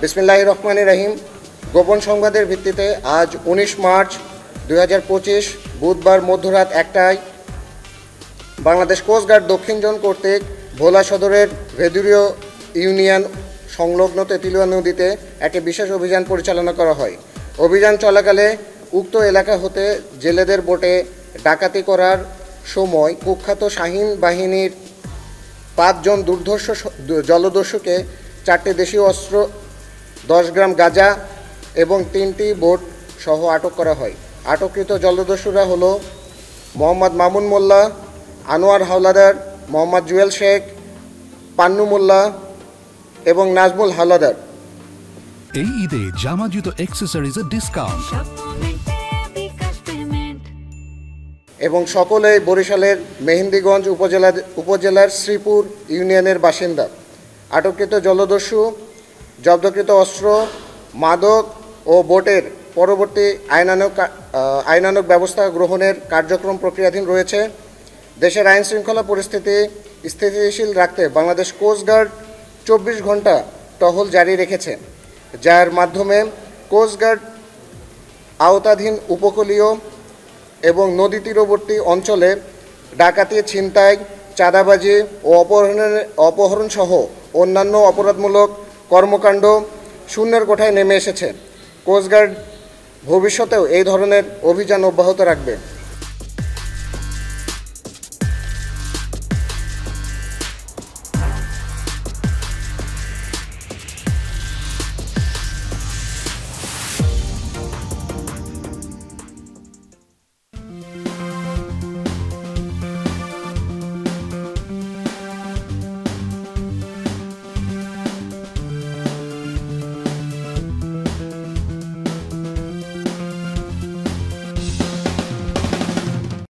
বিসমিল্লাহির রহমানির রহিম। গোপন সংবাদের ভিত্তিতে আজ 19 মার্চ 2025 বুধবার মধ্যরাত 1টায় বাংলাদেশ কোস্টগার্ড দক্ষিণ জোন কর্তৃক ভোলা সদরের ভেদুরিয়া ইউনিয়ন সংলগ্ন তেঁতুলিয়া নদীতে একটি বিশেষ অভিযান পরিচালনা করা হয়। অভিযান চলাকালে উক্ত এলাকা হতে জেলেদের বোটে ডাকাতি করার সময় কুখ্যাত শাহীন বাহিনীর 5 জন দুর্ধর্ষ জলদস্যুকে 4টি দেশীয় অস্ত্র, 10 গ্রাম গাঁজা এবং 3টি বোট সহ আটক করা হয়। আটককৃত জলদস্যুরা হলো মোহাম্মদ মামুন মোল্লা, আনোয়ার হাওলাদার, মোহাম্মদ জুয়েল শেখ, পান্নু মোল্লা এবং নাজমুল হাওলাদার। এই ঈদে জামা জুতো অ্যাক্সেসরিজের ডিসকাউন্ট এবং সকলে বরিশালের মেহেন্দিগঞ্জ উপজেলার শ্রীপুর ইউনিয়নের বাসিন্দা। আটককৃত জলদস্যু জব্দকৃত অস্ত্র, মাদক ও বোটের পরবর্তী আইনানুগ ব্যবস্থা গ্রহণের কার্যক্রম প্রক্রিয়াধীন রয়েছে। দেশের আইন শৃঙ্খলা পরিস্থিতি স্থিতিশীল রাখতে বাংলাদেশ কোস্টগার্ড 24 ঘন্টা টহল জারি রেখেছে, যার মাধ্যমে কোস্টগার্ড আওতাধীন উপকূলীয় এবং নদী তীরবর্তী অঞ্চলে ডাকাতি, ছিনতাই, চাঁদাবাজি ও অপহরণ সহ অন্যান্য অপরাধমূলক কর্মকাণ্ড শূন্যের কোঠায় নেমে এসেছে। কোস্টগার্ড ভবিষ্যতেও এই ধরনের অভিযান অব্যাহত রাখবে।